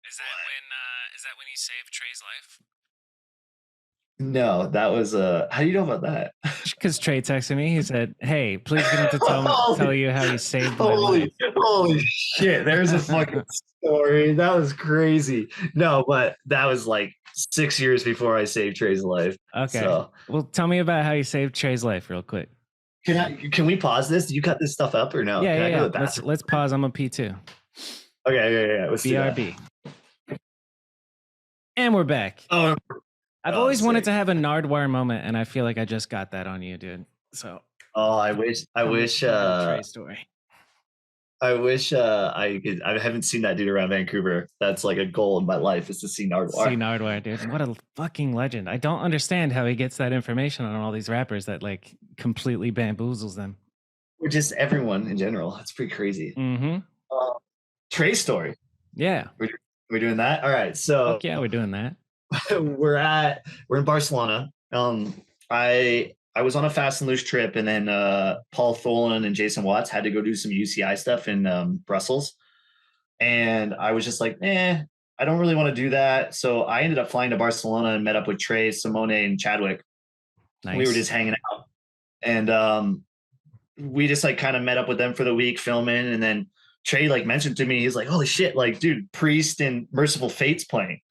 Is that when you saved Trey's life? No, that was how do you know about that? Because Trey texted me. He said, "Hey, please get him to tell holy, you how you saved my life." holy shit! There's a fucking story. That was crazy. No, but that was like 6 years before I saved Trey's life. Okay. So Well, tell me about how you saved Trey's life, real quick. can we pause this? Do you cut this stuff up or no? Yeah, Can yeah, I go yeah. to the bathroom? Let's pause. I'm a P2. Okay, yeah. Let's do that. BRB. And we're back. Oh, I've always wanted to have a Nardwire moment, and I feel like I just got that on you, dude. So. Oh, I wish. Trey story. I wish I could. I haven't seen that dude around Vancouver. That's like a goal in my life is to see Nardwire. See Nardwire, dude. What a fucking legend. I don't understand how he gets that information on all these rappers that like completely bamboozles them. Or just everyone in general. That's pretty crazy. Mm-hmm. Trey story. Yeah. We're doing that. All right. So fuck yeah, we're doing that. we're in Barcelona. I was on a fast and loose trip, and then Paul Tholen and Jason Watts had to go do some UCI stuff in Brussels. And I was just like, I don't really want to do that. So I ended up flying to Barcelona and met up with Trey, Simone, and Chadwick. Nice. We were just hanging out. And we just like kind of met up with them for the week filming. And then Trey like mentioned to me, he's like, holy shit, like, dude, Priest and Merciful Fate's playing.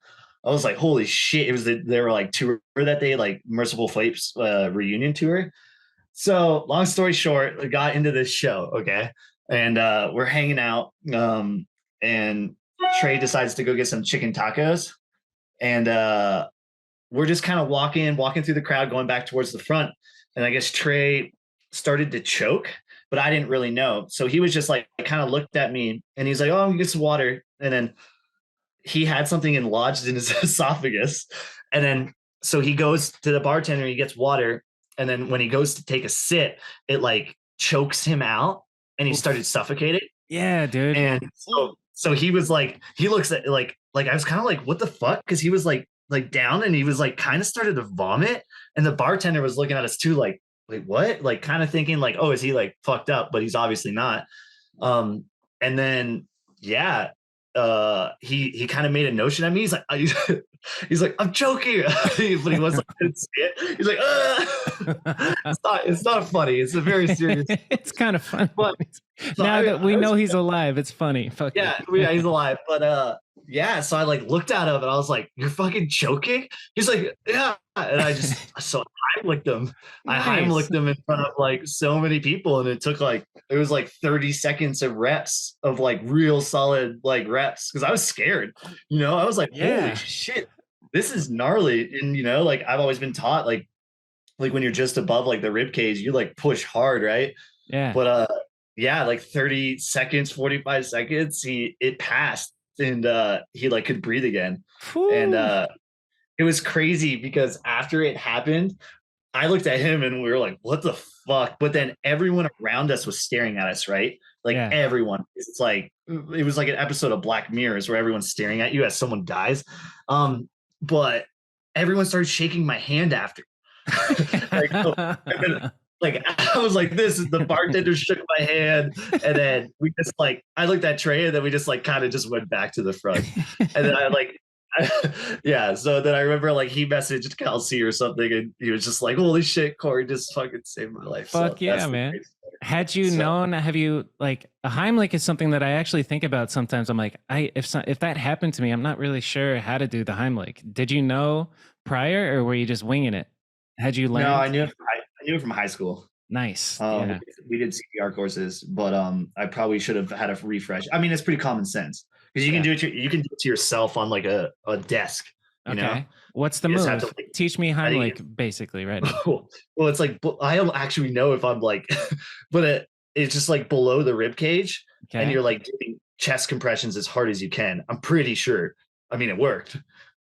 I was like, holy shit. It was they were like tour that day, like Merciful Fate's reunion tour. So long story short, I got into this show. Okay. And we're hanging out. And Trey decides to go get some chicken tacos. And we're just kind of walking through the crowd, going back towards the front. And I guess Trey started to choke, but I didn't really know. So he was just like, kind of looked at me and he's like, oh, I'm gonna get some water. And then he had something lodged in his esophagus. And then, so he goes to the bartender, he gets water. And then when he goes to take a sip, it like chokes him out and he started suffocating. Yeah, dude. And so he was like, he looks at like I was kind of like, what the fuck? Cause he was like down and he was like kind of started to vomit. And the bartender was looking at us too, like what? Like kind of thinking like, oh, is he like fucked up? But he's obviously not. And then, yeah, he kind of made a notion at me. He's like, he's like, I'm joking, but he was like, couldn't see it. He's like, it's not funny. It's a very serious. It's kind of funny. But so now that we know he's alive, it's funny. Fuck yeah, he's alive. But yeah, so I like looked at him and I was like, you're fucking joking? He's like, yeah. And I Heimlicked him. Nice. I Heimlicked him in front of like so many people. And it was like 30 seconds of reps of like real solid like reps. Cause I was scared, I was like, holy shit, this is gnarly. And like I've always been taught like when you're just above like the rib cage, you like push hard, right? Yeah. But yeah, like 30 seconds, 45 seconds, it passed. And he like could breathe again. Whew. And it was crazy because after it happened, I looked at him and we were like, what the fuck? But then everyone around us was staring at us, right? Like everyone. It's like it was like an episode of Black Mirrors where everyone's staring at you as someone dies. But everyone started shaking my hand after. Like I was like, this is the bartender shook my hand, and then we just like I looked at Trey, and then we just like kind of just went back to the front, and then yeah. So then I remember like he messaged Kelsey or something, and he was just like, "Holy shit, Corey just fucking saved my life." Fuck so yeah, man. Had you known? Have you like a Heimlich is something that I actually think about sometimes. I'm like, if that happened to me, I'm not really sure how to do the Heimlich. Did you know prior, or were you just winging it? Had you learned? No, I knew it from high school. Nice. We did CPR courses, but I probably should have had a refresh. I mean, it's pretty common sense because you can do it. You can do it to yourself on like a desk. You know? What's the move? To, like, teach me Heimlich, basically, right now. Well, it's like I don't actually know if I'm like, but it's just like below the rib cage, and you're like doing chest compressions as hard as you can. I'm pretty sure. I mean, it worked.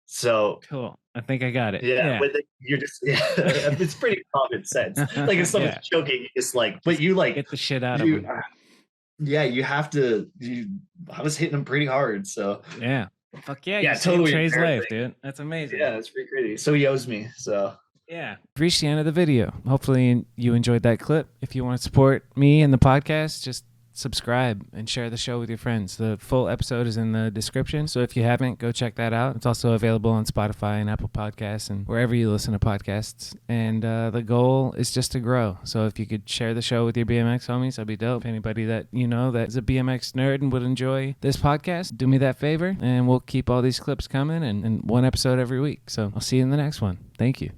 So cool. I think I got it. Yeah. But you're just it's pretty common sense. Like if someone's joking, it's like, but you like get the shit out of them. Yeah, you have to. I was hitting them pretty hard, so yeah. Fuck yeah, yeah, totally. Trey's life, dude. That's amazing. Yeah, that's pretty crazy. So he owes me. So yeah, reached the end of the video. Hopefully you enjoyed that clip. If you want to support me and the podcast, just subscribe and share the show with your friends. The full episode is in the description, so if you haven't, go check that out. It's also available on Spotify and Apple Podcasts and wherever you listen to podcasts. And the goal is just to grow. So if you could share the show with your BMX homies, that'd be dope. If anybody that you know that is a BMX nerd and would enjoy this podcast, do me that favor, and we'll keep all these clips coming and one episode every week. So I'll see you in the next one. Thank you.